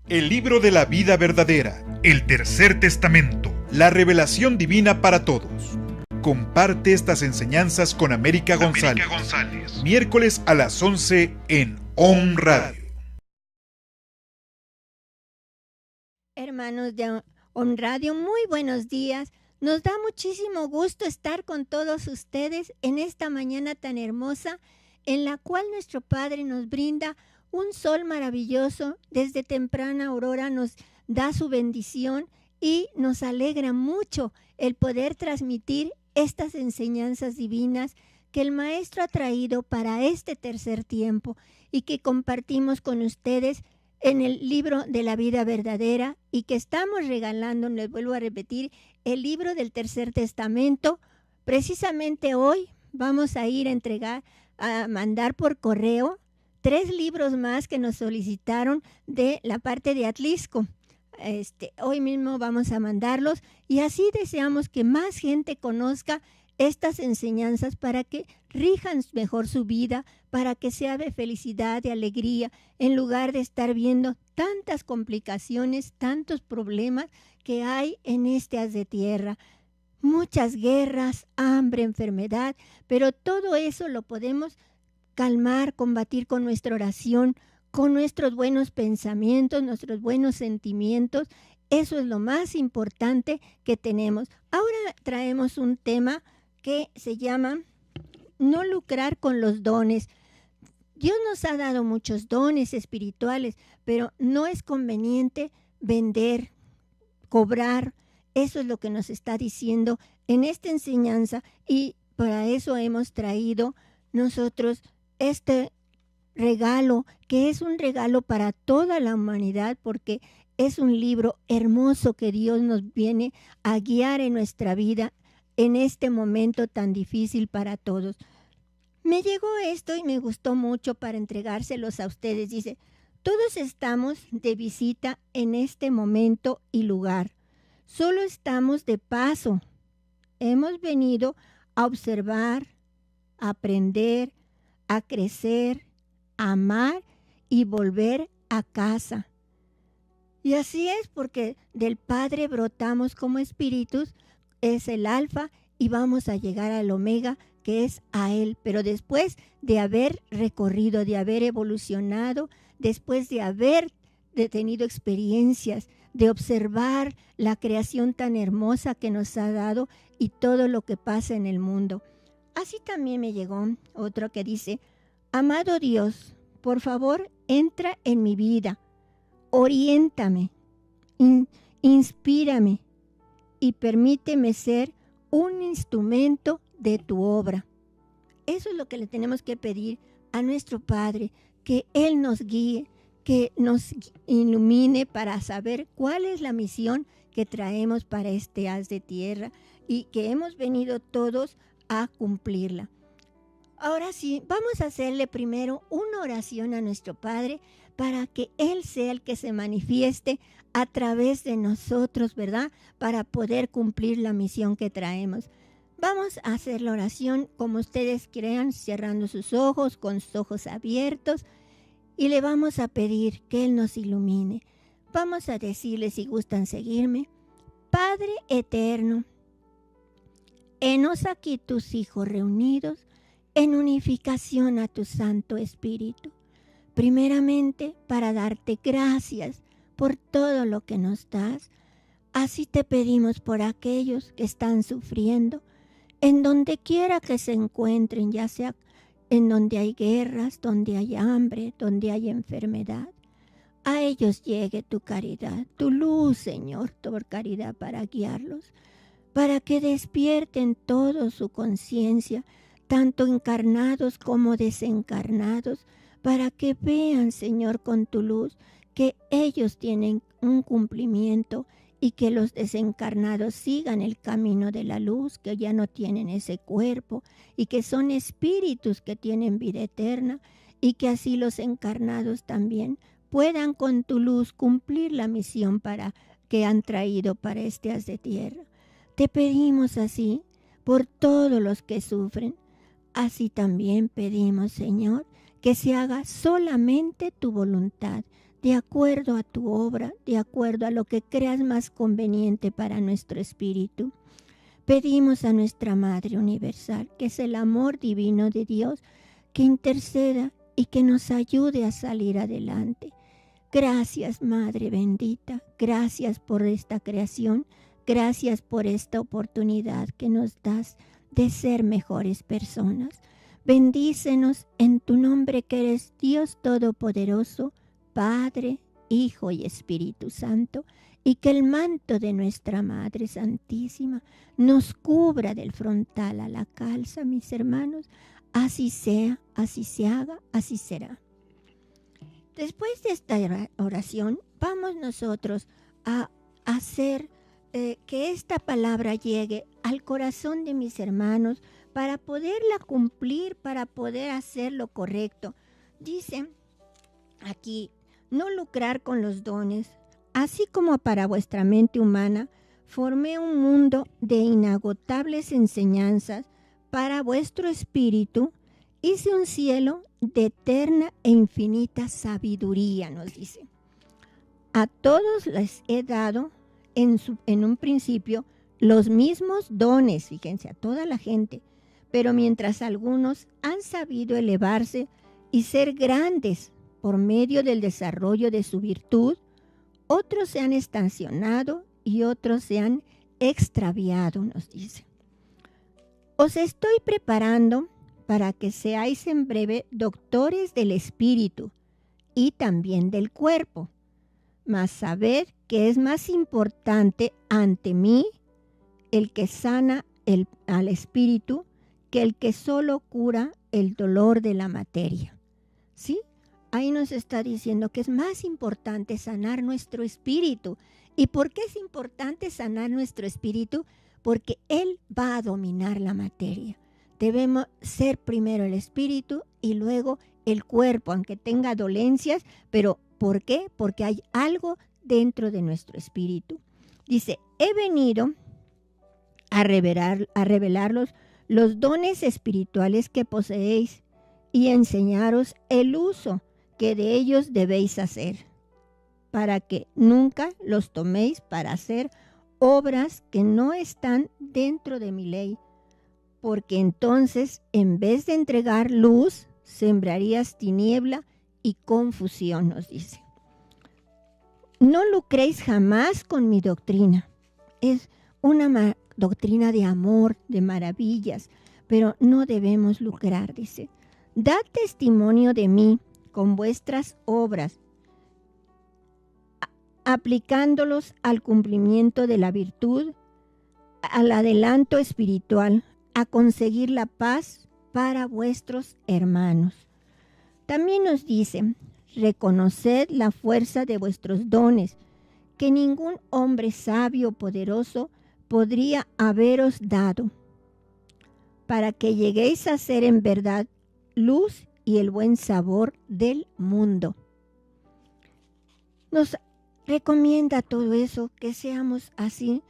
El libro de la vida verdadera, el Tercer Testamento, la revelación divina para todos. Comparte estas enseñanzas con América González. Miércoles a las 11 en OM Radio. Hermanos de OM Radio, muy buenos días. Nos da muchísimo gusto estar con todos ustedes en esta mañana tan hermosa, en la cual nuestro Padre nos brinda un sol maravilloso. Desde temprana aurora nos da su bendición y nos alegra mucho el poder transmitir estas enseñanzas divinas que el Maestro ha traído para este tercer tiempo y que compartimos con ustedes en el libro de la vida verdadera, y que estamos regalando, les vuelvo a repetir, el libro del Tercer Testamento. Precisamente hoy vamos a ir a mandar por correo 3 libros más que nos solicitaron de la parte de Atlisco. Hoy mismo vamos a mandarlos, y así deseamos que más gente conozca estas enseñanzas para que rijan mejor su vida, para que sea de felicidad, de alegría, en lugar de estar viendo tantas complicaciones, tantos problemas que hay en este haz de tierra. Muchas guerras, hambre, enfermedad, pero todo eso lo podemos calmar, combatir con nuestra oración, con nuestros buenos pensamientos, nuestros buenos sentimientos. Eso es lo más importante que tenemos. Ahora traemos un tema que se llama no lucrar con los dones. Dios nos ha dado muchos dones espirituales, pero no es conveniente vender, cobrar. Eso es lo que nos está diciendo en esta enseñanza, y para eso hemos traído nosotros este regalo, que es un regalo para toda la humanidad, porque es un libro hermoso que Dios nos viene a guiar en nuestra vida en este momento tan difícil para todos. Me llegó esto y me gustó mucho para entregárselos a ustedes. Dice: todos estamos de visita en este momento y lugar. Solo estamos de paso. Hemos venido a observar, a aprender, a crecer, a amar y volver a casa. Y así es, porque del Padre brotamos como espíritus, es el alfa, y vamos a llegar al omega, que es a Él. Pero después de haber recorrido, de haber evolucionado, después de haber tenido experiencias, de observar la creación tan hermosa que nos ha dado y todo lo que pasa en el mundo. Así también me llegó otro que dice: amado Dios, por favor, entra en mi vida, oriéntame, inspírame y permíteme ser un instrumento de tu obra. Eso es lo que le tenemos que pedir a nuestro Padre, que Él nos guíe, que nos ilumine para saber cuál es la misión que traemos para este haz de tierra y que hemos venido todos a cumplirla. Ahora sí, vamos a hacerle primero una oración a nuestro Padre para que Él sea el que se manifieste a través de nosotros, ¿verdad? Para poder cumplir la misión que traemos. Vamos a hacer la oración como ustedes crean, cerrando sus ojos, con sus ojos abiertos, y le vamos a pedir que Él nos ilumine. Vamos a decirle, si gustan seguirme: Padre eterno, henos aquí tus hijos reunidos en unificación a tu Santo Espíritu. Primeramente, para darte gracias por todo lo que nos das. Así te pedimos por aquellos que están sufriendo, en donde quiera que se encuentren, ya sea en donde hay guerras, donde hay hambre, donde hay enfermedad. A ellos llegue tu caridad, tu luz, Señor, tu caridad, para guiarlos, para que despierten todo su conciencia, tanto encarnados como desencarnados, para que vean, Señor, con tu luz, que ellos tienen un cumplimiento, y que los desencarnados sigan el camino de la luz, que ya no tienen ese cuerpo y que son espíritus que tienen vida eterna, y que así los encarnados también puedan con tu luz cumplir la misión que han traído para este haz de tierra. Te pedimos así por todos los que sufren. Así también pedimos, Señor, que se haga solamente tu voluntad de acuerdo a tu obra, de acuerdo a lo que creas más conveniente para nuestro espíritu. Pedimos a nuestra Madre Universal, que es el amor divino de Dios, que interceda y que nos ayude a salir adelante. Gracias, Madre bendita, gracias por esta creación, gracias por esta oportunidad que nos das de ser mejores personas. Bendícenos en tu nombre, que eres Dios Todopoderoso, Padre, Hijo y Espíritu Santo, y que el manto de nuestra Madre Santísima nos cubra del frontal a la calza, mis hermanos. Así sea, así se haga, así será. Después de esta oración, vamos nosotros a hacer que esta palabra llegue al corazón de mis hermanos para poderla cumplir, para poder hacer lo correcto. Dice aquí, no lucrar con los dones, así como para vuestra mente humana, formé un mundo de inagotables enseñanzas para vuestro espíritu, hice un cielo de eterna e infinita sabiduría, nos dice. A todos les he dado en un principio los mismos dones, fíjense, a toda la gente, pero mientras algunos han sabido elevarse y ser grandes por medio del desarrollo de su virtud, otros se han estacionado y otros se han extraviado, nos dice. Os estoy preparando para que seáis en breve doctores del espíritu y también del cuerpo, mas sabed que es más importante ante mí el que sana al espíritu que el que solo cura el dolor de la materia. ¿Sí? Ahí nos está diciendo que es más importante sanar nuestro espíritu. ¿Y por qué es importante sanar nuestro espíritu? Porque Él va a dominar la materia. Debemos ser primero el espíritu y luego el cuerpo, aunque tenga dolencias, pero ¿por qué? Porque hay algo dentro de nuestro espíritu. Dice, he venido a revelaros los dones espirituales que poseéis y enseñaros el uso que de ellos debéis hacer, para que nunca los toméis para hacer obras que no están dentro de mi ley, porque entonces, en vez de entregar luz, sembrarías tiniebla y confusión, nos dice. No lucréis jamás con mi doctrina. Es una doctrina de amor, de maravillas, pero no debemos lucrar, dice. Dad testimonio de mí con vuestras obras, aplicándolos al cumplimiento de la virtud, al adelanto espiritual, a conseguir la paz para vuestros hermanos. También nos dice, reconoced la fuerza de vuestros dones, que ningún hombre sabio o poderoso podría haberos dado, para que lleguéis a ser en verdad luz y el buen sabor del mundo. Nos recomienda todo eso, que seamos así,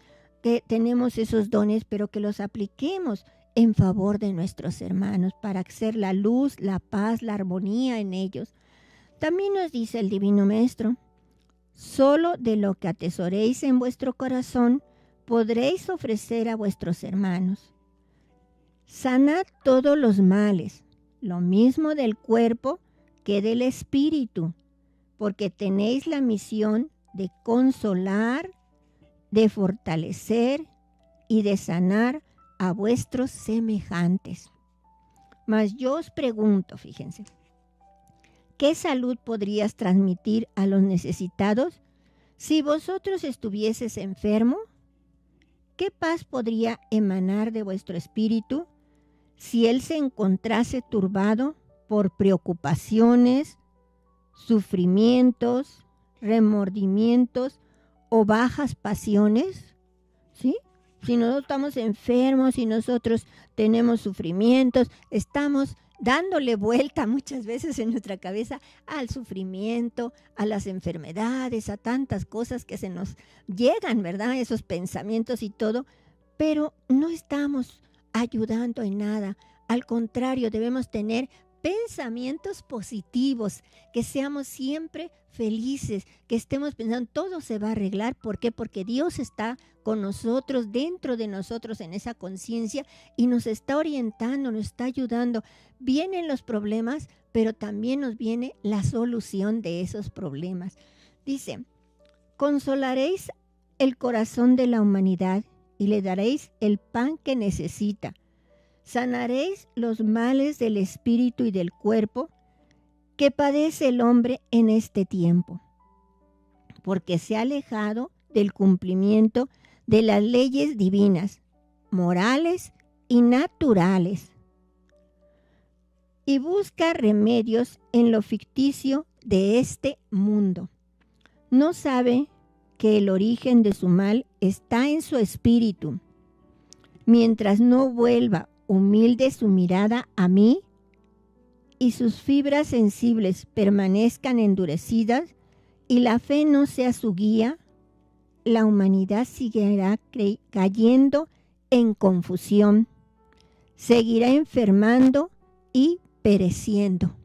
que tenemos esos dones, pero que los apliquemos en favor de nuestros hermanos, para hacer la luz, la paz, la armonía en ellos. También nos dice el Divino Maestro, solo de lo que atesoréis en vuestro corazón podréis ofrecer a vuestros hermanos. Sanad todos los males, lo mismo del cuerpo que del espíritu, porque tenéis la misión de consolar, de fortalecer y de sanar a vuestros semejantes. Mas yo os pregunto, fíjense, ¿qué salud podrías transmitir a los necesitados si vosotros estuvieses enfermo? ¿Qué paz podría emanar de vuestro espíritu si él se encontrase turbado por preocupaciones, sufrimientos, remordimientos o bajas pasiones? ¿Sí? Si nosotros estamos enfermos, si nosotros tenemos sufrimientos, estamos dándole vuelta muchas veces en nuestra cabeza al sufrimiento, a las enfermedades, a tantas cosas que se nos llegan, ¿verdad? Esos pensamientos y todo, pero no estamos ayudando en nada. Al contrario, debemos tener pensamientos positivos, que seamos siempre felices, que estemos pensando, todo se va a arreglar. ¿Por qué? Porque Dios está con nosotros, dentro de nosotros, en esa conciencia, y nos está orientando, nos está ayudando. Vienen los problemas, pero también nos viene la solución de esos problemas. Dice, consolaréis el corazón de la humanidad y le daréis el pan que necesita. Sanaréis los males del espíritu y del cuerpo que padece el hombre en este tiempo, porque se ha alejado del cumplimiento de las leyes divinas, morales y naturales, y busca remedios en lo ficticio de este mundo. No sabe que el origen de su mal está en su espíritu. Mientras no vuelva humilde su mirada a mí y sus fibras sensibles permanezcan endurecidas y la fe no sea su guía, la humanidad seguirá cayendo en confusión, seguirá enfermando y pereciendo.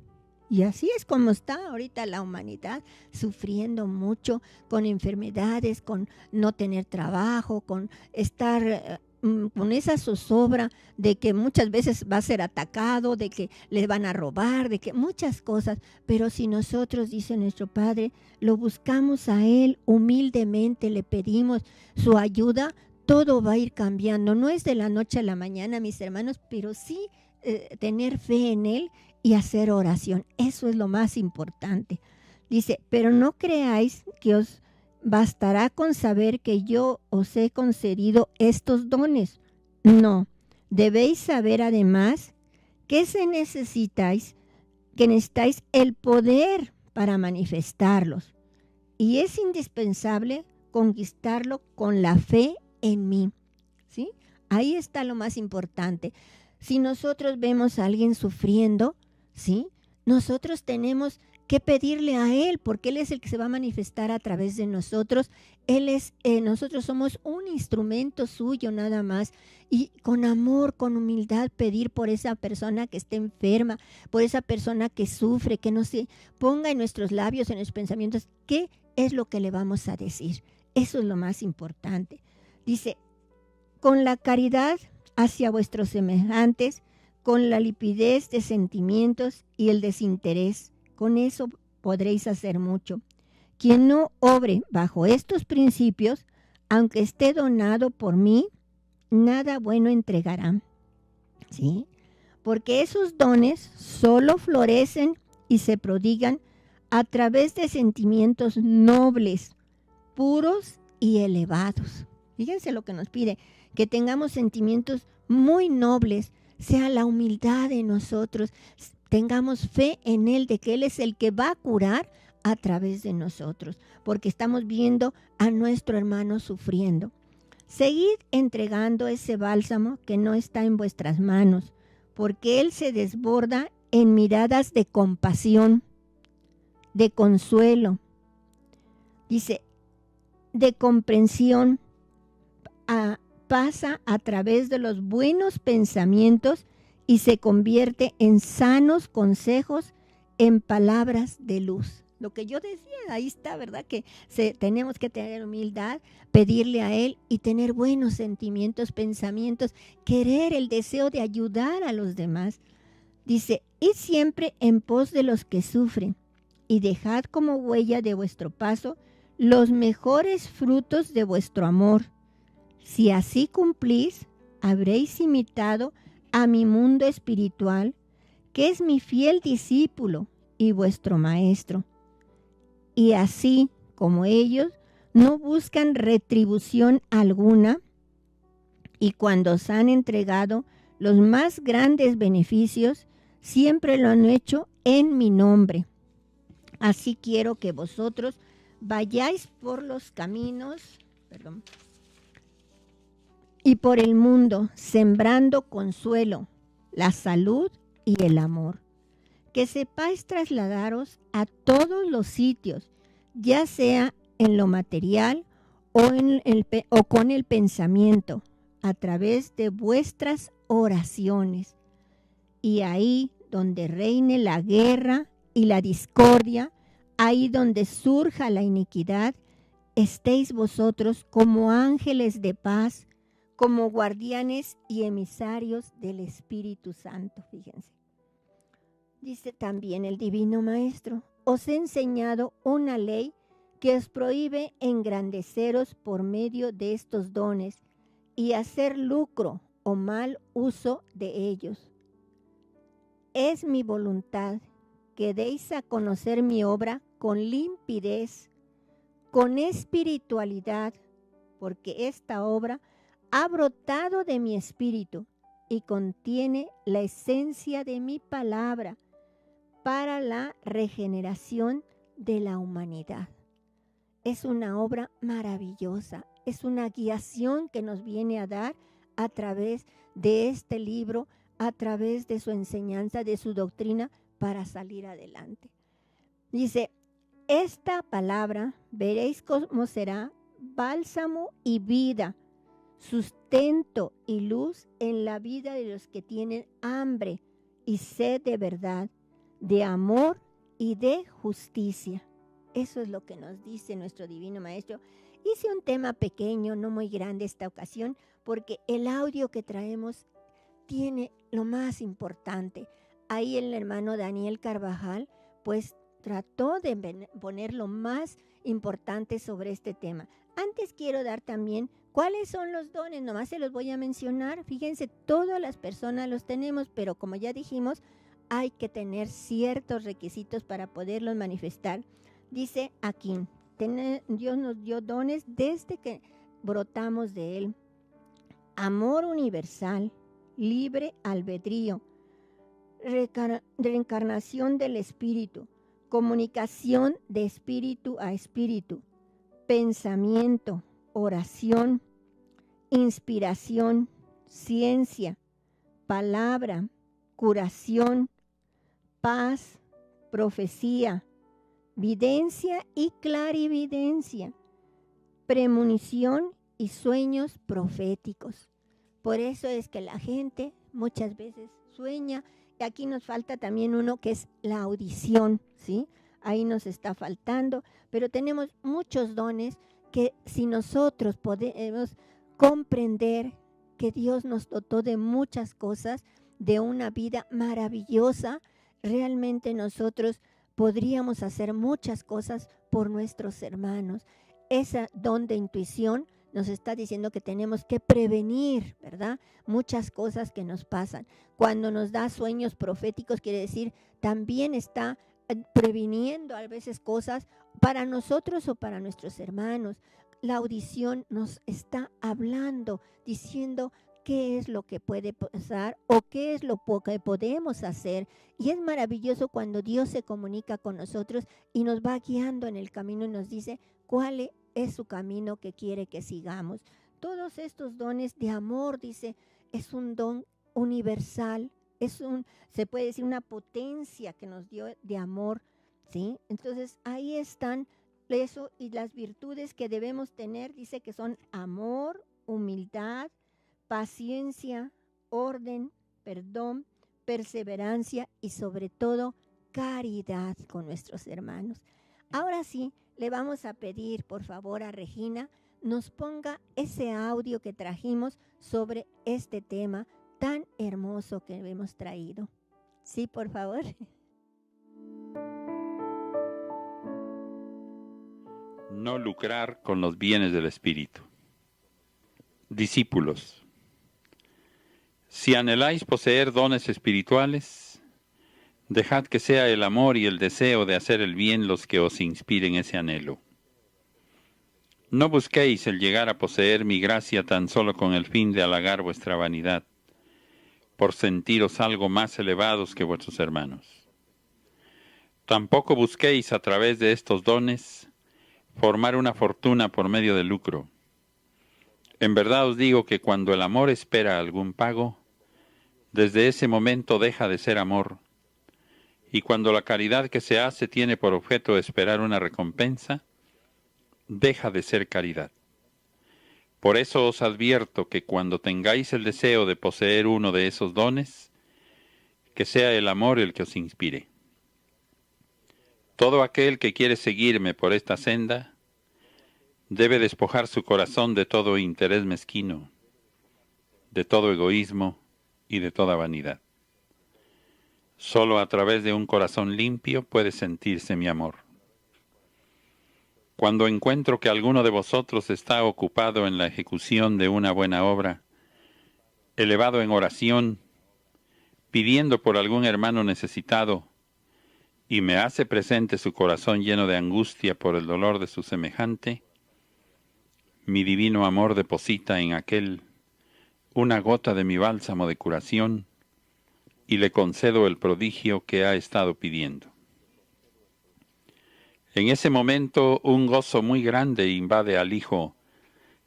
Y así es como está ahorita la humanidad, sufriendo mucho con enfermedades, con no tener trabajo, con estar con esa zozobra de que muchas veces va a ser atacado, de que le van a robar, de que muchas cosas. Pero si nosotros, dice nuestro Padre, lo buscamos a Él humildemente, le pedimos su ayuda, todo va a ir cambiando. No es de la noche a la mañana, mis hermanos, pero sí tener fe en Él y hacer oración. Eso es lo más importante. Dice, pero no creáis que os bastará con saber que yo os he concedido estos dones. No, debéis saber además que necesitáis el poder para manifestarlos. Y es indispensable conquistarlo con la fe en mí. ¿Sí? Ahí está lo más importante. Si nosotros vemos a alguien sufriendo, ¿sí? Nosotros tenemos que pedirle a Él, porque Él es el que se va a manifestar a través de nosotros. Nosotros somos un instrumento suyo nada más, y con amor, con humildad, pedir por esa persona que esté enferma, por esa persona que sufre, que no se ponga en nuestros labios, en nuestros pensamientos, ¿qué es lo que le vamos a decir? Eso es lo más importante. Dice, con la caridad hacia vuestros semejantes, con la limpidez de sentimientos y el desinterés, con eso podréis hacer mucho. Quien no obre bajo estos principios, aunque esté donado por mí, nada bueno entregará. ¿Sí? Porque esos dones solo florecen y se prodigan a través de sentimientos nobles, puros y elevados. Fíjense lo que nos pide, que tengamos sentimientos muy nobles, sea la humildad de nosotros, tengamos fe en Él, de que Él es el que va a curar a través de nosotros, porque estamos viendo a nuestro hermano sufriendo. Seguid entregando ese bálsamo que no está en vuestras manos, porque Él se desborda en miradas de compasión, de consuelo, dice, de comprensión, pasa a través de los buenos pensamientos y se convierte en sanos consejos, en palabras de luz. Lo que yo decía, ahí está, ¿verdad? Que tenemos que tener humildad, pedirle a Él y tener buenos sentimientos, pensamientos, querer el deseo de ayudar a los demás. Dice, id siempre en pos de los que sufren y dejad como huella de vuestro paso los mejores frutos de vuestro amor. Si así cumplís, habréis imitado a mi mundo espiritual, que es mi fiel discípulo y vuestro maestro. Y así como ellos no buscan retribución alguna, y cuando os han entregado los más grandes beneficios, siempre lo han hecho en mi nombre. Así quiero que vosotros vayáis por los caminos, y por el mundo, sembrando consuelo, la salud y el amor. Que sepáis trasladaros a todos los sitios, ya sea en lo material o con el pensamiento, a través de vuestras oraciones. Y ahí donde reine la guerra y la discordia, ahí donde surja la iniquidad, estéis vosotros como ángeles de paz, como guardianes y emisarios del Espíritu Santo. Fíjense. Dice también el Divino Maestro, os he enseñado una ley que os prohíbe engrandeceros por medio de estos dones y hacer lucro o mal uso de ellos. Es mi voluntad que deis a conocer mi obra con limpidez, con espiritualidad, porque esta obra ha brotado de mi espíritu y contiene la esencia de mi palabra para la regeneración de la humanidad. Es una obra maravillosa, es una guiación que nos viene a dar a través de este libro, a través de su enseñanza, de su doctrina, para salir adelante. Dice, esta palabra veréis cómo será bálsamo y vida, sustento y luz en la vida de los que tienen hambre y sed de verdad, de amor y de justicia. Eso es lo que nos dice nuestro Divino Maestro. Hice un tema pequeño, no muy grande esta ocasión, porque el audio que traemos tiene lo más importante. Ahí el hermano Daniel Carvajal, pues trató de poner lo más importante sobre este tema. Antes quiero dar también cuáles son los dones, nomás se los voy a mencionar. Fíjense, todas las personas los tenemos, pero como ya dijimos, hay que tener ciertos requisitos para poderlos manifestar. Dice aquí, Dios nos dio dones desde que brotamos de Él. Amor universal, libre albedrío, reencarnación del espíritu, comunicación de espíritu a espíritu, pensamiento, oración, inspiración, ciencia, palabra, curación, paz, profecía, videncia y clarividencia, premonición y sueños proféticos. Por eso es que la gente muchas veces sueña, y aquí nos falta también uno que es la audición, ¿sí? Ahí nos está faltando, pero tenemos muchos dones que si nosotros podemos comprender que Dios nos dotó de muchas cosas, de una vida maravillosa, realmente nosotros podríamos hacer muchas cosas por nuestros hermanos. Ese don de intuición nos está diciendo que tenemos que prevenir, ¿verdad? Muchas cosas que nos pasan. Cuando nos da sueños proféticos, quiere decir, también está previniendo a veces cosas para nosotros o para nuestros hermanos. La audición nos está hablando, diciendo qué es lo que puede pasar o qué es lo que podemos hacer. Y es maravilloso cuando Dios se comunica con nosotros y nos va guiando en el camino y nos dice cuál es su camino que quiere que sigamos. Todos estos dones de amor, dice, es un don universal, se puede decir una potencia que nos dio de amor, ¿sí? Entonces ahí están eso y las virtudes que debemos tener, dice que son amor, humildad, paciencia, orden, perdón, perseverancia y sobre todo caridad con nuestros hermanos. Ahora sí, le vamos a pedir por favor a Regina nos ponga ese audio que trajimos sobre este tema tan hermoso que hemos traído. Sí, por favor. No lucrar con los bienes del espíritu. Discípulos, si anheláis poseer dones espirituales, dejad que sea el amor y el deseo de hacer el bien los que os inspiren ese anhelo. No busquéis el llegar a poseer mi gracia tan solo con el fin de halagar vuestra vanidad, por sentiros algo más elevados que vuestros hermanos. Tampoco busquéis a través de estos dones formar una fortuna por medio del lucro. En verdad os digo que cuando el amor espera algún pago, desde ese momento deja de ser amor, y cuando la caridad que se hace tiene por objeto esperar una recompensa, deja de ser caridad. Por eso os advierto que cuando tengáis el deseo de poseer uno de esos dones, que sea el amor el que os inspire. Todo aquel que quiere seguirme por esta senda debe despojar su corazón de todo interés mezquino, de todo egoísmo y de toda vanidad. Solo a través de un corazón limpio puede sentirse mi amor. Cuando encuentro que alguno de vosotros está ocupado en la ejecución de una buena obra, elevado en oración, pidiendo por algún hermano necesitado, y me hace presente su corazón lleno de angustia por el dolor de su semejante, mi divino amor deposita en aquel una gota de mi bálsamo de curación y le concedo el prodigio que ha estado pidiendo. En ese momento un gozo muy grande invade al Hijo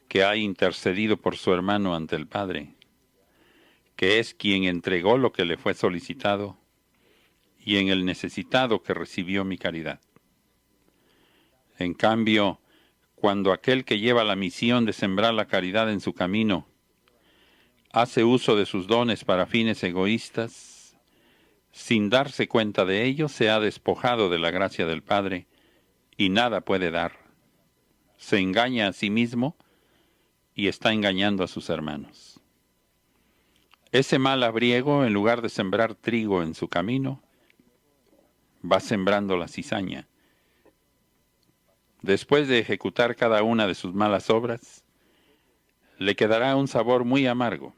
que ha intercedido por su hermano ante el Padre, que es quien entregó lo que le fue solicitado, y en el necesitado que recibió mi caridad. En cambio, cuando aquel que lleva la misión de sembrar la caridad en su camino hace uso de sus dones para fines egoístas, sin darse cuenta de ello, se ha despojado de la gracia del Padre y nada puede dar. Se engaña a sí mismo y está engañando a sus hermanos. Ese mal labriego, en lugar de sembrar trigo en su camino, va sembrando la cizaña. Después de ejecutar cada una de sus malas obras, le quedará un sabor muy amargo,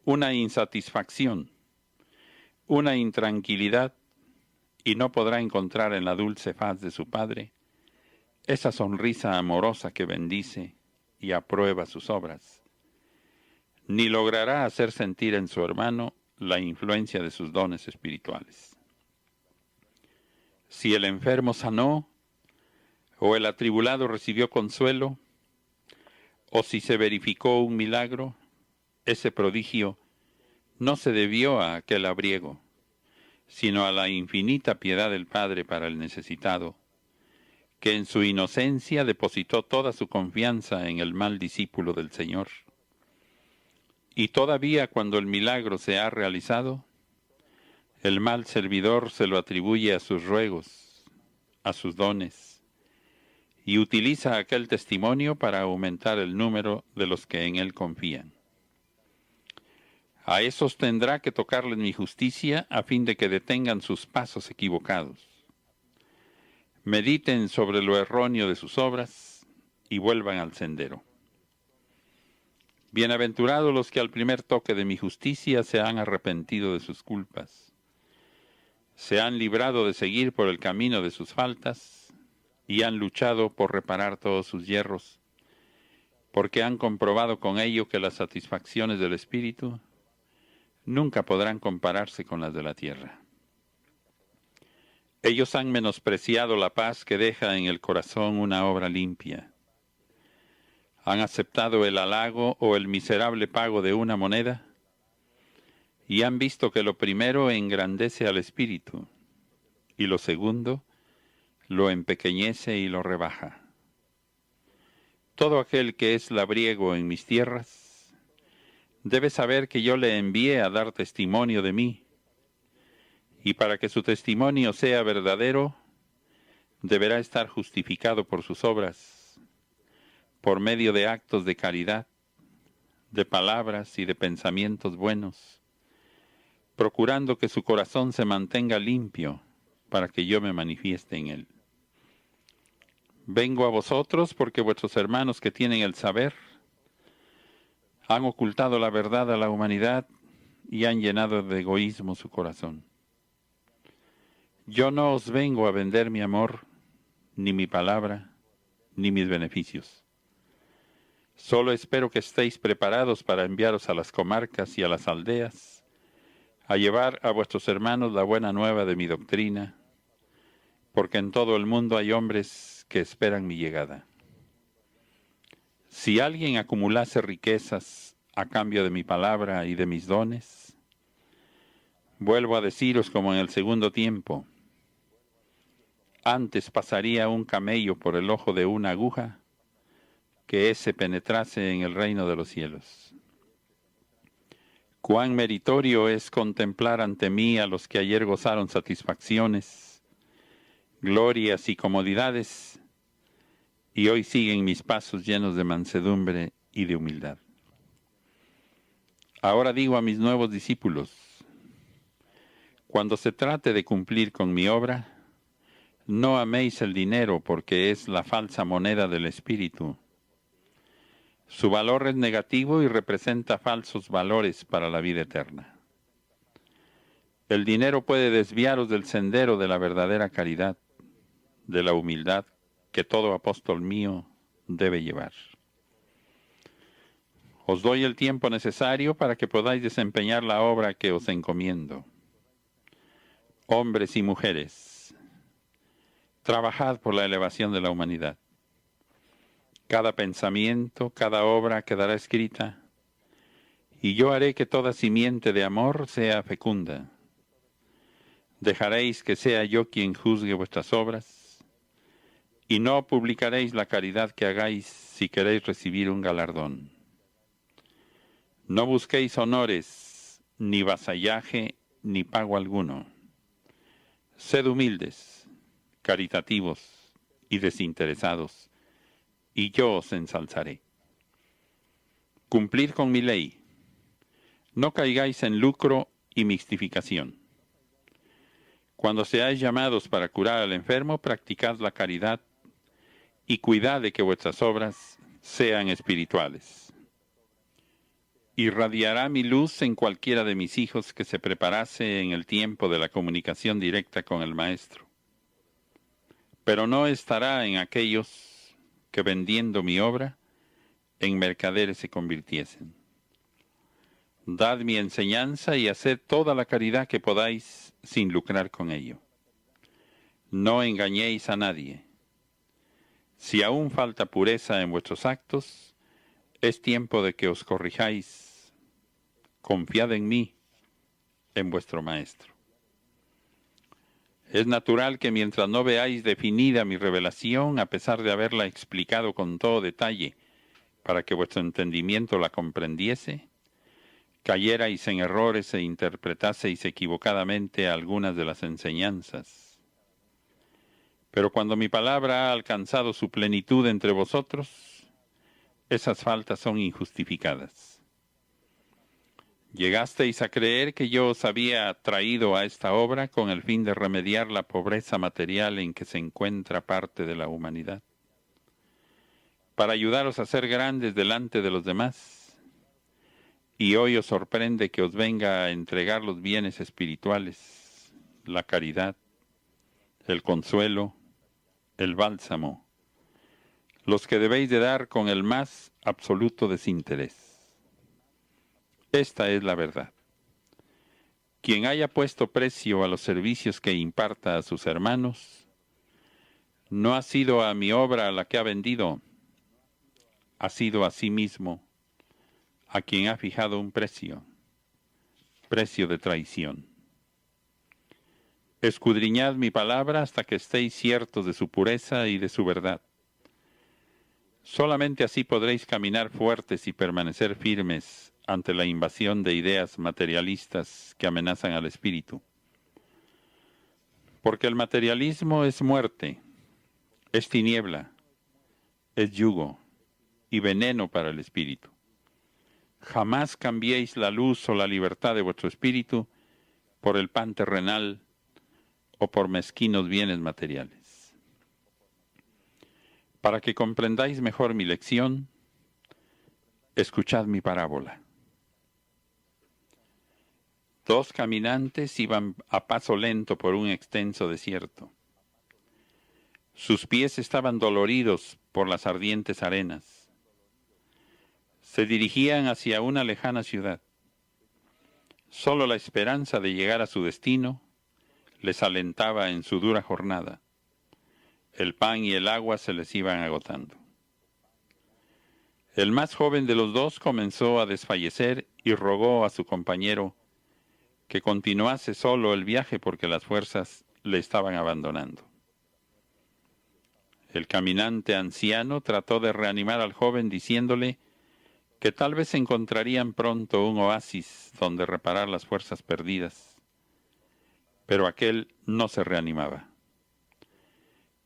una insatisfacción, una intranquilidad, y no podrá encontrar en la dulce faz de su Padre esa sonrisa amorosa que bendice y aprueba sus obras, ni logrará hacer sentir en su hermano la influencia de sus dones espirituales. Si el enfermo sanó, o el atribulado recibió consuelo, o si se verificó un milagro, ese prodigio no se debió a aquel labriego, sino a la infinita piedad del Padre para el necesitado, que en su inocencia depositó toda su confianza en el mal discípulo del Señor. Y todavía cuando el milagro se ha realizado, el mal servidor se lo atribuye a sus ruegos, a sus dones, y utiliza aquel testimonio para aumentar el número de los que en él confían. A esos tendrá que tocarles mi justicia a fin de que detengan sus pasos equivocados, mediten sobre lo erróneo de sus obras y vuelvan al sendero. Bienaventurados los que al primer toque de mi justicia se han arrepentido de sus culpas, se han librado de seguir por el camino de sus faltas y han luchado por reparar todos sus yerros, porque han comprobado con ello que las satisfacciones del espíritu nunca podrán compararse con las de la tierra. Ellos han menospreciado la paz que deja en el corazón una obra limpia. Han aceptado el halago o el miserable pago de una moneda y han visto que lo primero engrandece al espíritu y lo segundo lo empequeñece y lo rebaja. Todo aquel que es labriego en mis tierras debe saber que yo le envié a dar testimonio de mí, y para que su testimonio sea verdadero, deberá estar justificado por sus obras, por medio de actos de caridad, de palabras y de pensamientos buenos, procurando que su corazón se mantenga limpio para que yo me manifieste en él. Vengo a vosotros porque vuestros hermanos que tienen el saber han ocultado la verdad a la humanidad y han llenado de egoísmo su corazón. Yo no os vengo a vender mi amor, ni mi palabra, ni mis beneficios. Solo espero que estéis preparados para enviaros a las comarcas y a las aldeas, a llevar a vuestros hermanos la buena nueva de mi doctrina, porque en todo el mundo hay hombres que esperan mi llegada. Si alguien acumulase riquezas a cambio de mi palabra y de mis dones, vuelvo a deciros como en el segundo tiempo, antes pasaría un camello por el ojo de una aguja que ése penetrase en el reino de los cielos. Cuán meritorio es contemplar ante mí a los que ayer gozaron satisfacciones, glorias y comodidades, y hoy siguen mis pasos llenos de mansedumbre y de humildad. Ahora digo a mis nuevos discípulos, cuando se trate de cumplir con mi obra, no améis el dinero porque es la falsa moneda del espíritu. Su valor es negativo y representa falsos valores para la vida eterna. El dinero puede desviaros del sendero de la verdadera caridad, de la humildad que todo apóstol mío debe llevar. Os doy el tiempo necesario para que podáis desempeñar la obra que os encomiendo. Hombres y mujeres, trabajad por la elevación de la humanidad. Cada pensamiento, cada obra quedará escrita, y yo haré que toda simiente de amor sea fecunda. Dejaréis que sea yo quien juzgue vuestras obras, y no publicaréis la caridad que hagáis si queréis recibir un galardón. No busquéis honores, ni vasallaje, ni pago alguno. Sed humildes, caritativos y desinteresados, y yo os ensalzaré. Cumplid con mi ley. No caigáis en lucro y mixtificación. Cuando seáis llamados para curar al enfermo, practicad la caridad y cuidad de que vuestras obras sean espirituales. Irradiará mi luz en cualquiera de mis hijos que se preparase en el tiempo de la comunicación directa con el Maestro. Pero no estará en aquellos que vendiendo mi obra, en mercaderes se convirtiesen. Dad mi enseñanza y haced toda la caridad que podáis sin lucrar con ello. No engañéis a nadie. Si aún falta pureza en vuestros actos, es tiempo de que os corrijáis. Confiad en mí, en vuestro Maestro. Es natural que mientras no veáis definida mi revelación, a pesar de haberla explicado con todo detalle, para que vuestro entendimiento la comprendiese, cayerais en errores e interpretaseis equivocadamente algunas de las enseñanzas. Pero cuando mi palabra ha alcanzado su plenitud entre vosotros, esas faltas son injustificadas. Llegasteis a creer que yo os había traído a esta obra con el fin de remediar la pobreza material en que se encuentra parte de la humanidad, para ayudaros a ser grandes delante de los demás, y hoy os sorprende que os venga a entregar los bienes espirituales, la caridad, el consuelo, el bálsamo, los que debéis de dar con el más absoluto desinterés. Esta es la verdad. Quien haya puesto precio a los servicios que imparta a sus hermanos, no ha sido a mi obra a la que ha vendido, ha sido a sí mismo a quien ha fijado un precio, precio de traición. Escudriñad mi palabra hasta que estéis ciertos de su pureza y de su verdad. Solamente así podréis caminar fuertes y permanecer firmes ante la invasión de ideas materialistas que amenazan al espíritu. Porque el materialismo es muerte, es tiniebla, es yugo y veneno para el espíritu. Jamás cambiéis la luz o la libertad de vuestro espíritu por el pan terrenal o por mezquinos bienes materiales. Para que comprendáis mejor mi lección, escuchad mi parábola. Dos caminantes iban a paso lento por un extenso desierto. Sus pies estaban doloridos por las ardientes arenas. Se dirigían hacia una lejana ciudad. Solo la esperanza de llegar a su destino les alentaba en su dura jornada. El pan y el agua se les iban agotando. El más joven de los dos comenzó a desfallecer y rogó a su compañero que continuase solo el viaje porque las fuerzas le estaban abandonando. El caminante anciano trató de reanimar al joven diciéndole que tal vez encontrarían pronto un oasis donde reparar las fuerzas perdidas, pero aquel no se reanimaba.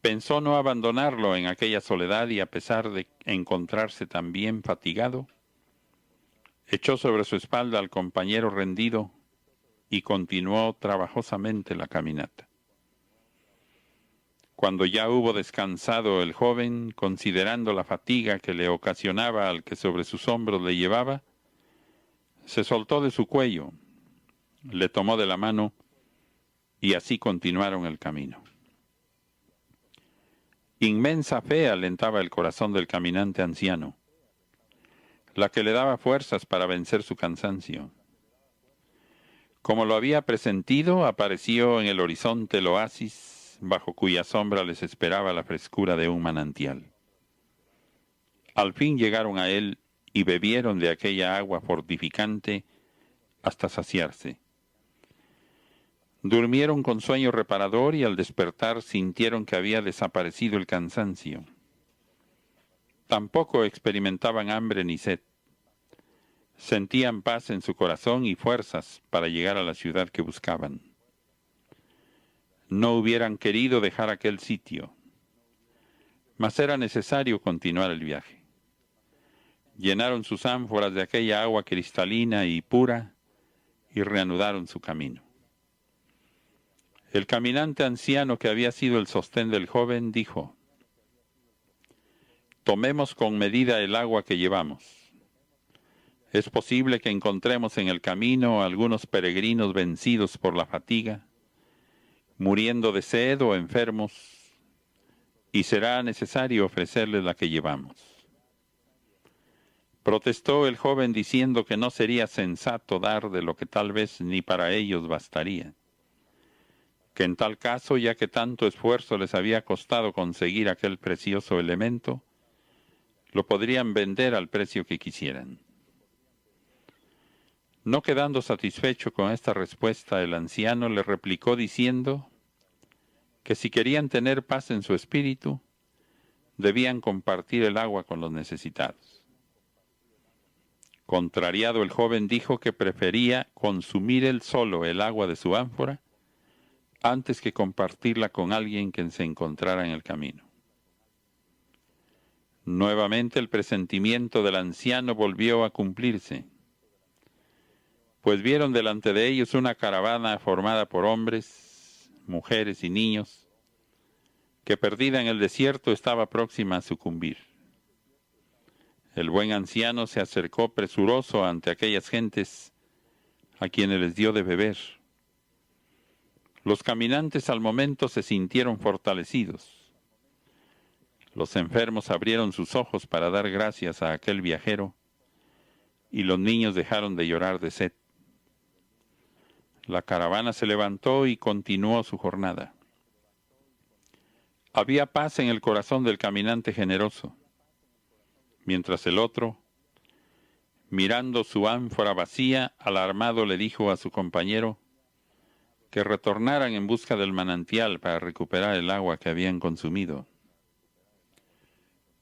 Pensó no abandonarlo en aquella soledad y a pesar de encontrarse también fatigado, echó sobre su espalda al compañero rendido y continuó trabajosamente la caminata. Cuando ya hubo descansado el joven, considerando la fatiga que le ocasionaba al que sobre sus hombros le llevaba, se soltó de su cuello, le tomó de la mano y así continuaron el camino. Inmensa fe alentaba el corazón del caminante anciano, la que le daba fuerzas para vencer su cansancio. Como lo había presentido, apareció en el horizonte el oasis, bajo cuya sombra les esperaba la frescura de un manantial. Al fin llegaron a él y bebieron de aquella agua fortificante hasta saciarse. Durmieron con sueño reparador y al despertar sintieron que había desaparecido el cansancio. Tampoco experimentaban hambre ni sed. Sentían paz en su corazón y fuerzas para llegar a la ciudad que buscaban. No hubieran querido dejar aquel sitio, mas era necesario continuar el viaje. Llenaron sus ánforas de aquella agua cristalina y pura y reanudaron su camino. El caminante anciano que había sido el sostén del joven dijo: «Tomemos con medida el agua que llevamos. Es posible que encontremos en el camino algunos peregrinos vencidos por la fatiga, muriendo de sed o enfermos, y será necesario ofrecerles la que llevamos». Protestó el joven diciendo que no sería sensato dar de lo que tal vez ni para ellos bastaría, que en tal caso, ya que tanto esfuerzo les había costado conseguir aquel precioso elemento, lo podrían vender al precio que quisieran. No quedando satisfecho con esta respuesta, el anciano le replicó diciendo que si querían tener paz en su espíritu, debían compartir el agua con los necesitados. Contrariado, el joven dijo que prefería consumir él solo el agua de su ánfora antes que compartirla con alguien que se encontrara en el camino. Nuevamente el presentimiento del anciano volvió a cumplirse, pues vieron delante de ellos una caravana formada por hombres, mujeres y niños, que perdida en el desierto estaba próxima a sucumbir. El buen anciano se acercó presuroso ante aquellas gentes a quienes les dio de beber. Los caminantes al momento se sintieron fortalecidos. Los enfermos abrieron sus ojos para dar gracias a aquel viajero y los niños dejaron de llorar de sed. La caravana se levantó y continuó su jornada. Había paz en el corazón del caminante generoso, mientras el otro, mirando su ánfora vacía, alarmado le dijo a su compañero que retornaran en busca del manantial para recuperar el agua que habían consumido.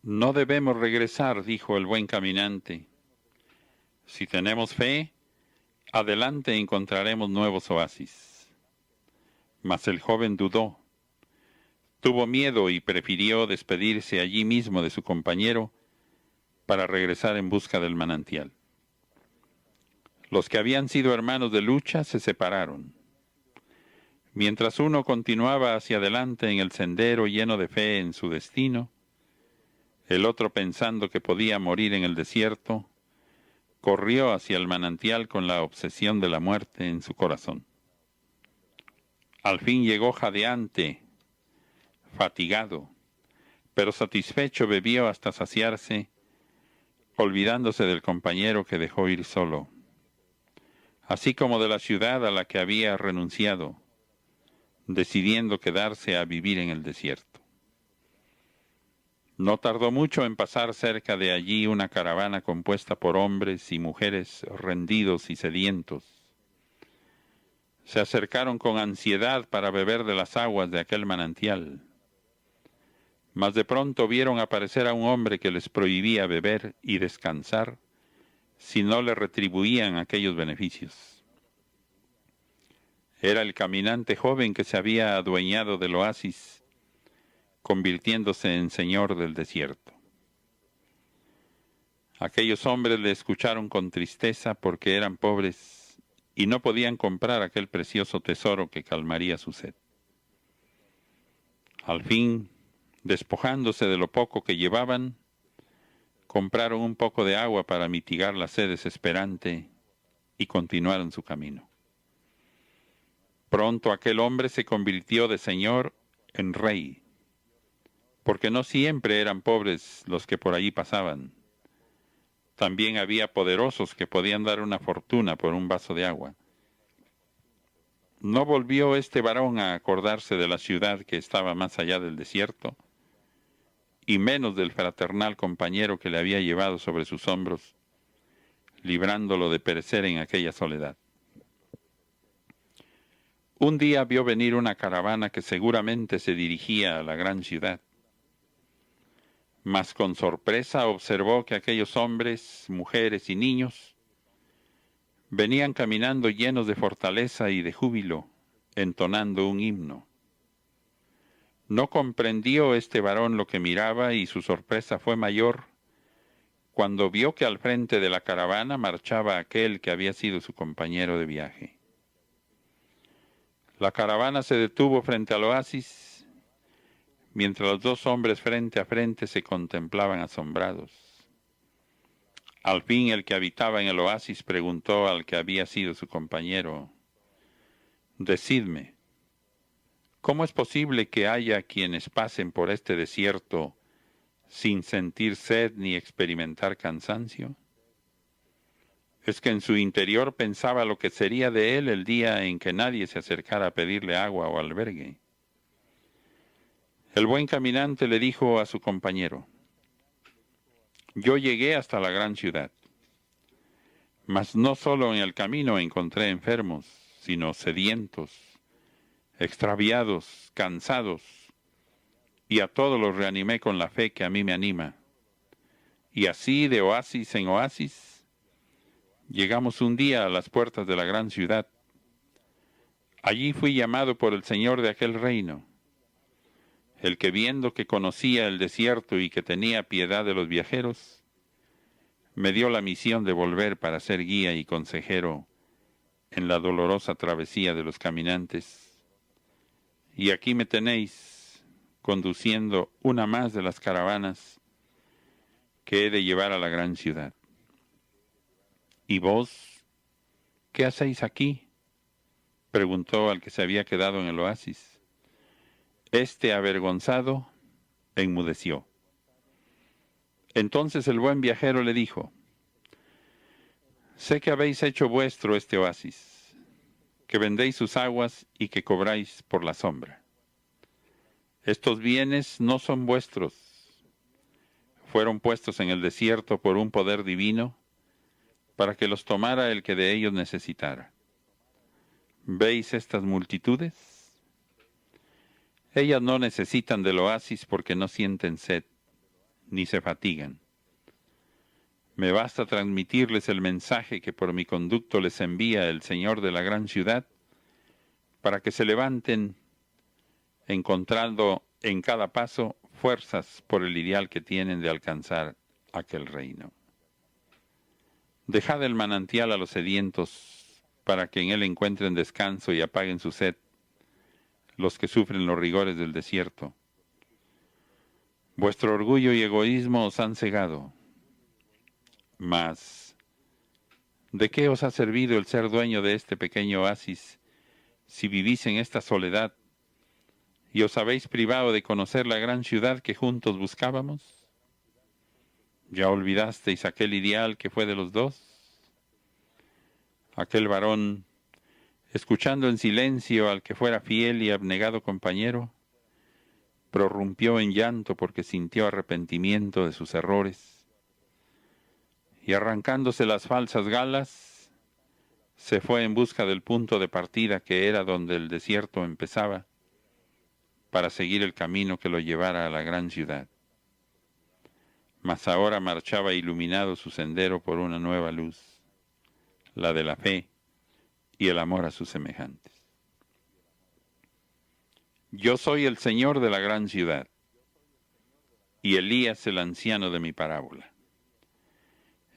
«No debemos regresar», dijo el buen caminante. «Si tenemos fe, adelante encontraremos nuevos oasis». Mas el joven dudó, tuvo miedo y prefirió despedirse allí mismo de su compañero para regresar en busca del manantial. Los que habían sido hermanos de lucha se separaron. Mientras uno continuaba hacia adelante en el sendero lleno de fe en su destino, el otro, pensando que podía morir en el desierto, corrió hacia el manantial con la obsesión de la muerte en su corazón. Al fin llegó jadeante, fatigado, pero satisfecho bebió hasta saciarse, olvidándose del compañero que dejó ir solo, así como de la ciudad a la que había renunciado, decidiendo quedarse a vivir en el desierto. No tardó mucho en pasar cerca de allí una caravana compuesta por hombres y mujeres rendidos y sedientos. Se acercaron con ansiedad para beber de las aguas de aquel manantial. Mas de pronto vieron aparecer a un hombre que les prohibía beber y descansar si no le retribuían aquellos beneficios. Era el caminante joven que se había adueñado del oasis, convirtiéndose en señor del desierto. Aquellos hombres le escucharon con tristeza porque eran pobres y no podían comprar aquel precioso tesoro que calmaría su sed. Al fin, despojándose de lo poco que llevaban, compraron un poco de agua para mitigar la sed desesperante y continuaron su camino. Pronto aquel hombre se convirtió de señor en rey, porque no siempre eran pobres los que por allí pasaban. También había poderosos que podían dar una fortuna por un vaso de agua. No volvió este varón a acordarse de la ciudad que estaba más allá del desierto, y menos del fraternal compañero que le había llevado sobre sus hombros, librándolo de perecer en aquella soledad. Un día vio venir una caravana que seguramente se dirigía a la gran ciudad. Mas con sorpresa observó que aquellos hombres, mujeres y niños venían caminando llenos de fortaleza y de júbilo, entonando un himno. No comprendió este varón lo que miraba y su sorpresa fue mayor cuando vio que al frente de la caravana marchaba aquel que había sido su compañero de viaje. La caravana se detuvo frente al oasis, mientras los dos hombres frente a frente se contemplaban asombrados. Al fin el que habitaba en el oasis preguntó al que había sido su compañero: «Decidme, ¿cómo es posible que haya quienes pasen por este desierto sin sentir sed ni experimentar cansancio? ¿Es que en su interior pensaba lo que sería de él el día en que nadie se acercara a pedirle agua o albergue?» El buen caminante le dijo a su compañero: «Yo llegué hasta la gran ciudad, mas no solo en el camino encontré enfermos, sino sedientos, extraviados, cansados, y a todos los reanimé con la fe que a mí me anima. Y así, de oasis en oasis, llegamos un día a las puertas de la gran ciudad. Allí fui llamado por el señor de aquel reino, el que viendo que conocía el desierto y que tenía piedad de los viajeros, me dio la misión de volver para ser guía y consejero en la dolorosa travesía de los caminantes. Y aquí me tenéis, conduciendo una más de las caravanas que he de llevar a la gran ciudad. ¿Y vos, qué hacéis aquí?», preguntó al que se había quedado en el oasis. Este, avergonzado, enmudeció. Entonces el buen viajero le dijo: «Sé que habéis hecho vuestro este oasis, que vendéis sus aguas y que cobráis por la sombra. Estos bienes no son vuestros, fueron puestos en el desierto por un poder divino para que los tomara el que de ellos necesitara. ¿Veis estas multitudes? Ellas no necesitan del oasis porque no sienten sed, ni se fatigan. Me basta transmitirles el mensaje que por mi conducto les envía el Señor de la gran ciudad, para que se levanten, encontrando en cada paso fuerzas por el ideal que tienen de alcanzar aquel reino. Dejad el manantial a los sedientos, para que en él encuentren descanso y apaguen su sed los que sufren los rigores del desierto. Vuestro orgullo y egoísmo os han cegado. Mas, ¿de qué os ha servido el ser dueño de este pequeño oasis si vivís en esta soledad y os habéis privado de conocer la gran ciudad que juntos buscábamos? ¿Ya olvidasteis aquel ideal que fue de los dos? Aquel varón, escuchando en silencio al que fuera fiel y abnegado compañero, prorrumpió en llanto porque sintió arrepentimiento de sus errores, y arrancándose las falsas galas, se fue en busca del punto de partida que era donde el desierto empezaba, para seguir el camino que lo llevara a la gran ciudad. mas ahora marchaba iluminado su sendero por una nueva luz, la de la fe y el amor a sus semejantes. Yo soy el Señor de la gran ciudad, y Elías el anciano de mi parábola.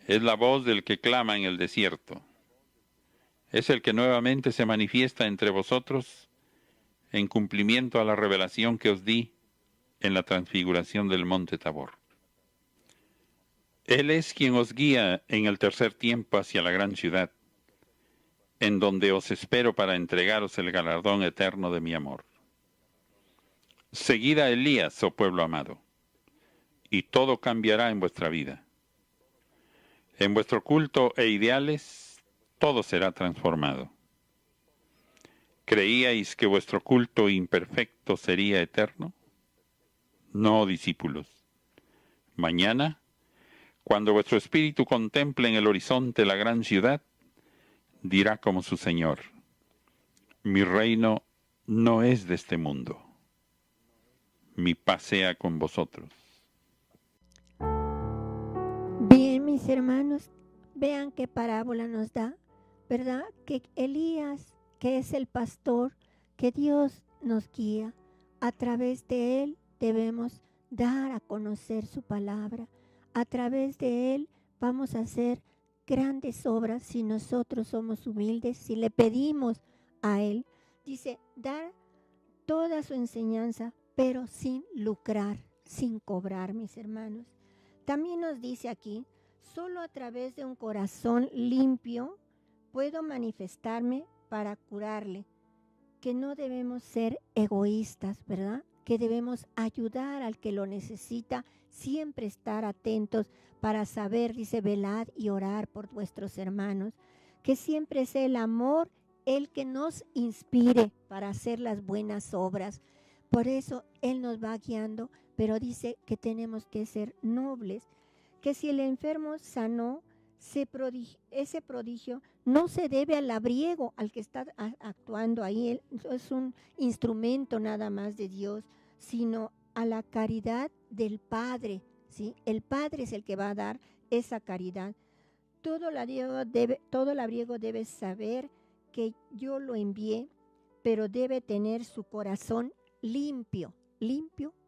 Es la voz del que clama en el desierto. Es el que nuevamente se manifiesta entre vosotros en cumplimiento a la revelación que os di en la transfiguración del monte Tabor. Él es quien os guía en el tercer tiempo hacia la gran ciudad, en donde os espero para entregaros el galardón eterno de mi amor. Seguid a Elías, oh pueblo amado, y todo cambiará en vuestra vida. En vuestro culto e ideales, todo será transformado. ¿Creíais que vuestro culto imperfecto sería eterno? No, discípulos. Mañana, cuando vuestro espíritu contemple en el horizonte la gran ciudad, dirá como su Señor: mi reino no es de este mundo. Mi paz sea con vosotros. Bien, mis hermanos, vean qué parábola nos da, ¿verdad? Que Elías, que es el pastor, que Dios nos guía. A través de él debemos dar a conocer su palabra. A través de él vamos a hacer grandes obras si nosotros somos humildes, si le pedimos a él. Dice, dar toda su enseñanza, pero sin lucrar, sin cobrar, mis hermanos. También nos dice aquí, solo a través de un corazón limpio puedo manifestarme para curarle, que no debemos ser egoístas, ¿verdad? Que debemos ayudar al que lo necesita, siempre estar atentos para saber, dice, velad y orar por vuestros hermanos, que siempre sea el amor el que nos inspire para hacer las buenas obras. Por eso Él nos va guiando, pero dice que tenemos que ser nobles, que si el enfermo sanó, ese prodigio no se debe al labriego, al que está actuando ahí, él es un instrumento nada más de Dios, sino a la caridad del Padre, ¿sí? El Padre es el que va a dar esa caridad. Todo labriego debe saber que yo lo envié, pero debe tener su corazón limpio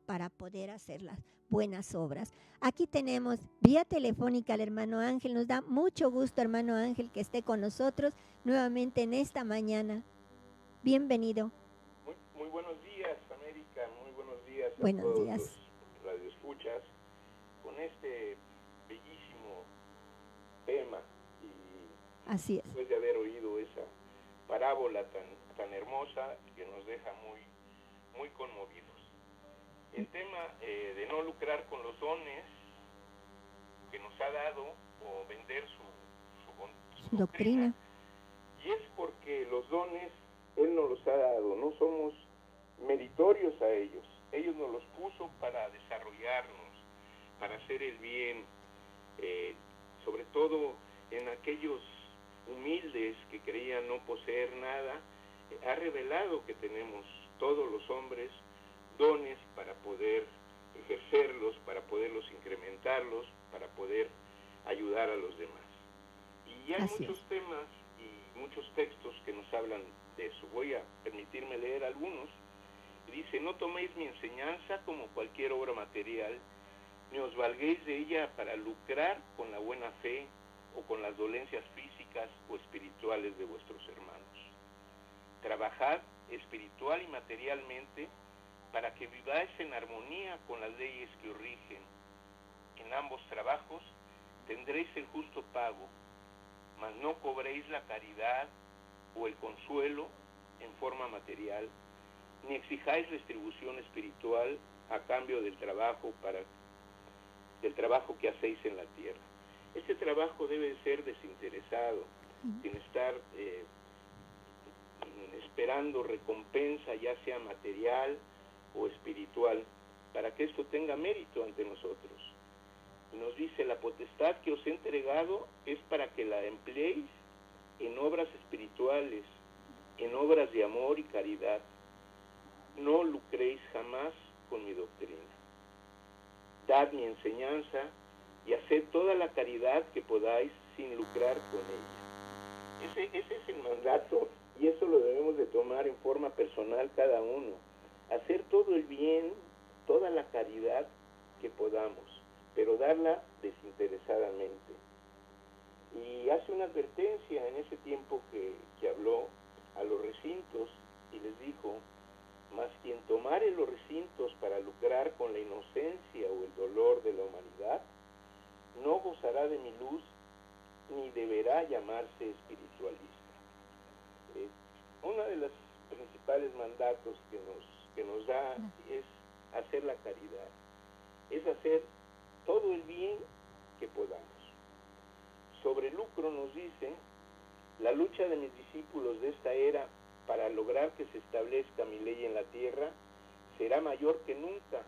para poder hacer las buenas obras. Aquí tenemos vía telefónica al hermano Ángel. Nos da mucho gusto, hermano Ángel, que esté con nosotros nuevamente en esta mañana. Bienvenido. Muy buenos días, América. Muy buenos días a buenos todos días. los radioescuchas con este bellísimo tema. Y así es. Después de haber oído esa parábola tan hermosa que nos deja muy conmovidos. El tema de no lucrar con los dones que nos ha dado o vender su doctrina. Y es porque los dones Él nos los ha dado, no somos meritorios a ellos. Ellos nos los puso para desarrollarnos, para hacer el bien, sobre todo en aquellos humildes que creían no poseer nada. Ha revelado que tenemos todos los hombres dones para poder ejercerlos, para poderlos incrementarlos, para poder ayudar a los demás. Y hay muchos temas y muchos textos que nos hablan de eso. Voy a permitirme leer algunos. Dice, no toméis mi enseñanza como cualquier obra material, ni os valguéis de ella para lucrar con la buena fe o con las dolencias físicas o espirituales de vuestros hermanos. Trabajad espiritual y materialmente para que viváis en armonía con las leyes que os rigen. En ambos trabajos tendréis el justo pago, mas no cobréis la caridad o el consuelo en forma material, ni exijáis retribución espiritual a cambio del trabajo que hacéis en la tierra. Este trabajo debe ser desinteresado, sin estar esperando recompensa, ya sea material o espiritual, para que esto tenga mérito ante nosotros. Y nos dice, la potestad que os he entregado es para que la empleéis en obras espirituales, en obras de amor y caridad. No lucréis jamás con mi doctrina. Dad mi enseñanza y haced toda la caridad que podáis sin lucrar con ella. Ese es el mandato, y eso lo debemos de tomar en forma personal cada uno. Hacer todo el bien, toda la caridad que podamos, pero darla desinteresadamente. Y hace una advertencia en ese tiempo que habló a los recintos y les dijo: mas quien tomare los recintos para lucrar con la inocencia o el dolor de la humanidad, no gozará de mi luz ni deberá llamarse espiritualista. Uno de los principales mandatos que nos da es hacer la caridad, es hacer todo el bien que podamos. Sobre lucro nos dice: la lucha de mis discípulos de esta era para lograr que se establezca mi ley en la tierra será mayor que nunca,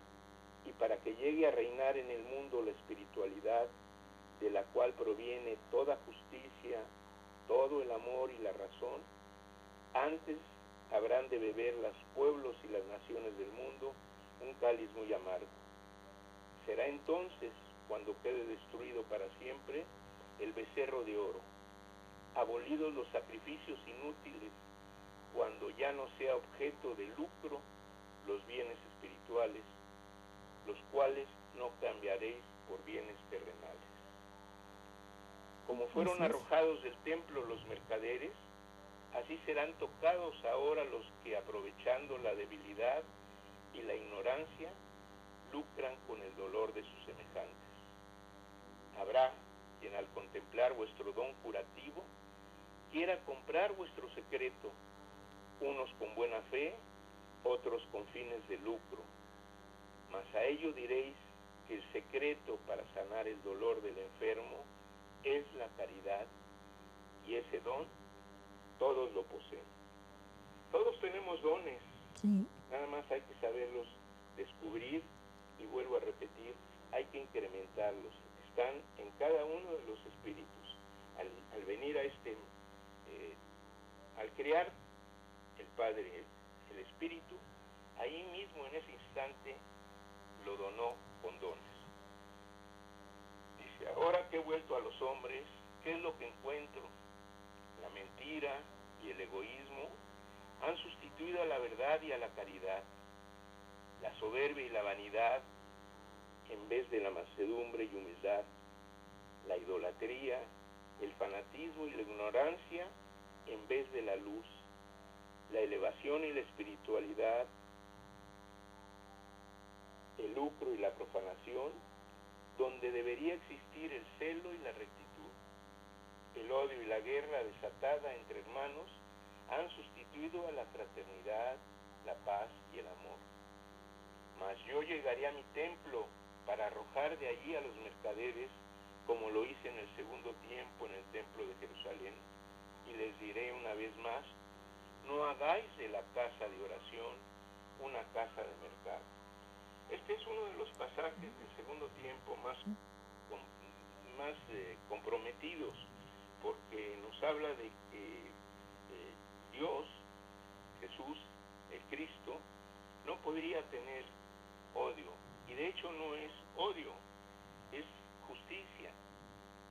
y para que llegue a reinar en el mundo la espiritualidad, de la cual proviene toda justicia, todo el amor y la razón, antes habrán de beber los pueblos y las naciones del mundo un cáliz muy amargo. Será entonces, cuando quede destruido para siempre el becerro de oro, abolidos los sacrificios inútiles, cuando ya no sea objeto de lucro los bienes espirituales, los cuales no cambiaréis por bienes terrenales. Como fueron arrojados del templo los mercaderes, así serán tocados ahora los que, aprovechando la debilidad y la ignorancia, lucran con el dolor de sus semejantes. Habrá quien, al contemplar vuestro don curativo, quiera comprar vuestro secreto, unos con buena fe, otros con fines de lucro. Mas a ello diréis que el secreto para sanar el dolor del enfermo es la caridad, y ese don todos lo poseen. Todos tenemos dones, sí. Nada más hay que saberlos descubrir, y vuelvo a repetir, hay que incrementarlos. Están en cada uno de los espíritus. Al venir a al crear el Padre, el Espíritu, ahí mismo en ese instante lo donó con dones. Dice: ahora que he vuelto a los hombres, ¿qué es lo que encuentro? La mentira y el egoísmo han sustituido a la verdad y a la caridad, la soberbia y la vanidad en vez de la mansedumbre y humildad, la idolatría, el fanatismo y la ignorancia en vez de la luz, la elevación y la espiritualidad, el lucro y la profanación, donde debería existir el celo y la rectitud. El odio y la guerra desatada entre hermanos han sustituido a la fraternidad, la paz y el amor. Mas yo llegaré a mi templo para arrojar de allí a los mercaderes, como lo hice en el segundo tiempo en el templo de Jerusalén, y les diré una vez más: no hagáis de la casa de oración una casa de mercado. Este es uno de los pasajes del segundo tiempo más comprometidos, porque nos habla de que Dios, Jesús, el Cristo, no podría tener odio, y de hecho no es odio, es justicia,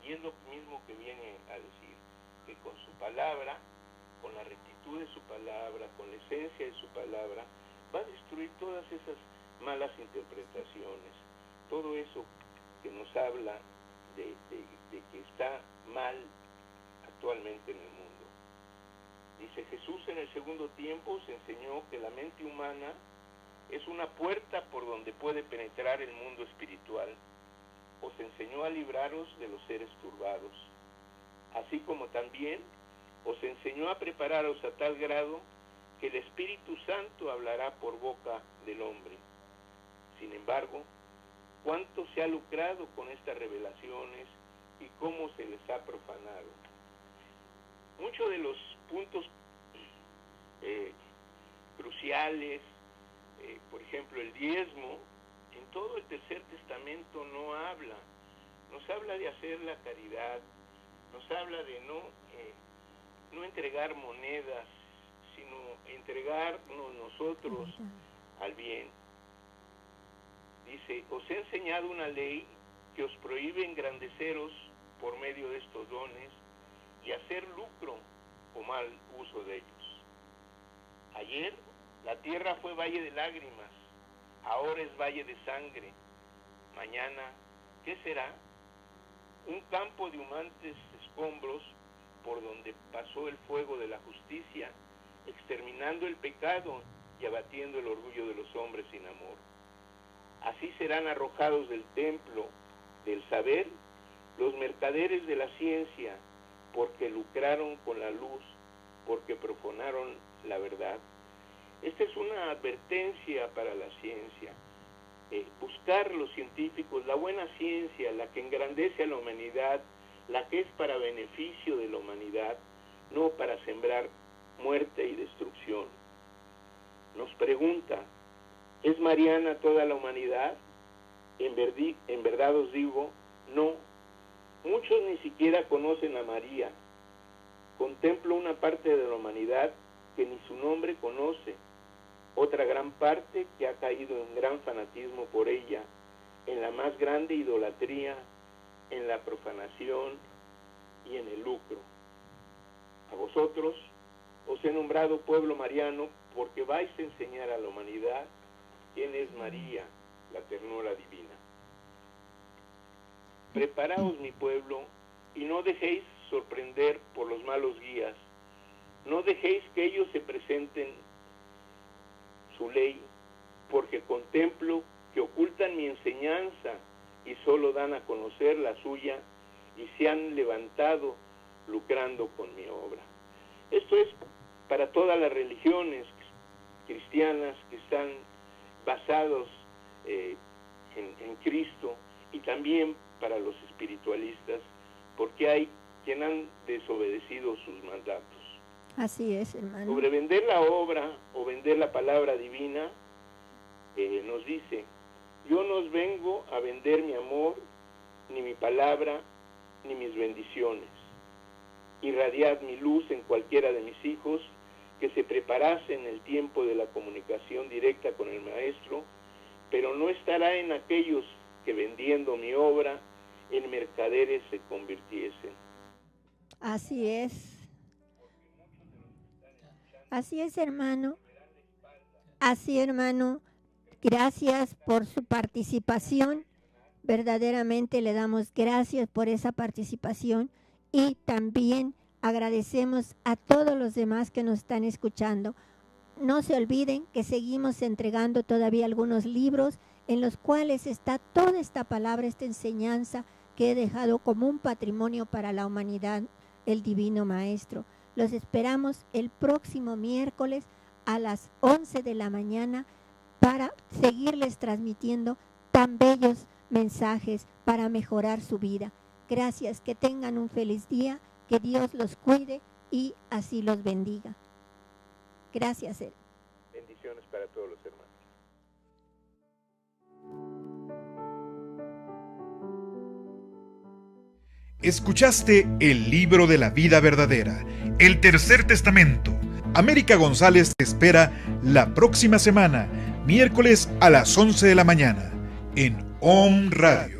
y es lo mismo que viene a decir, que con su palabra, con la rectitud de su palabra, con la esencia de su palabra, va a destruir todas esas malas interpretaciones, todo eso que nos habla de que está mal actualmente en el mundo. Dice: Jesús en el segundo tiempo se enseñó que la mente humana es una puerta por donde puede penetrar el mundo espiritual. Os enseñó a libraros de los seres turbados, así como también os enseñó a prepararos a tal grado que el Espíritu Santo hablará por boca del hombre. Sin embargo, ¿cuánto se ha lucrado con estas revelaciones y cómo se les ha profanado? Muchos de los puntos cruciales, por ejemplo, el diezmo, en todo el Tercer Testamento no habla. Nos habla de hacer la caridad, nos habla de no entregar monedas, sino entregarnos nosotros al bien. Dice: os he enseñado una ley que os prohíbe engrandeceros por medio de estos dones y hacer lucro o mal uso de ellos. Ayer la tierra fue valle de lágrimas, ahora es valle de sangre. Mañana, ¿qué será? Un campo de humeantes escombros por donde pasó el fuego de la justicia, exterminando el pecado y abatiendo el orgullo de los hombres sin amor. Así serán arrojados del templo del saber los mercaderes de la ciencia, porque lucraron con la luz, porque profanaron la verdad. Esta es una advertencia para la ciencia. Buscar los científicos la buena ciencia, la que engrandece a la humanidad, la que es para beneficio de la humanidad, no para sembrar muerte y destrucción. Nos pregunta, ¿es mariana toda la humanidad? En verdad os digo, no. Muchos ni siquiera conocen a María. Contemplo una parte de la humanidad que ni su nombre conoce, otra gran parte que ha caído en gran fanatismo por ella, en la más grande idolatría, en la profanación y en el lucro. A vosotros os he nombrado pueblo mariano porque vais a enseñar a la humanidad quién es María, la ternura divina. Preparaos, mi pueblo, y no dejéis sorprender por los malos guías. No dejéis que ellos se presenten su ley, porque contemplo que ocultan mi enseñanza y solo dan a conocer la suya y se han levantado lucrando con mi obra. Esto es para todas las religiones cristianas que están basados en Cristo, y también para los espiritualistas, porque hay quien han desobedecido sus mandatos. Así es, hermano. Sobre vender la obra o vender la palabra divina, nos dice, yo no os vengo a vender mi amor, ni mi palabra, ni mis bendiciones. Irradiad mi luz en cualquiera de mis hijos, que se preparasen el tiempo de la comunicación directa con el Maestro, pero no estará en aquellos que vendiendo mi obra en mercaderes se convirtiesen. Así es. Así es, hermano. Así, hermano. Gracias por su participación. Verdaderamente le damos gracias por esa participación y también agradecemos a todos los demás que nos están escuchando. No se olviden que seguimos entregando todavía algunos libros en los cuales está toda esta palabra, esta enseñanza que he dejado como un patrimonio para la humanidad, el Divino Maestro. Los esperamos el próximo miércoles a las 11 de la mañana para seguirles transmitiendo tan bellos mensajes para mejorar su vida. Gracias, que tengan un feliz día, que Dios los cuide y así los bendiga. Gracias, Él. Bendiciones para todos los hermanos. Escuchaste el libro de la vida verdadera, el Tercer Testamento. América González te espera la próxima semana, miércoles a las 11 de la mañana, en Om Radio.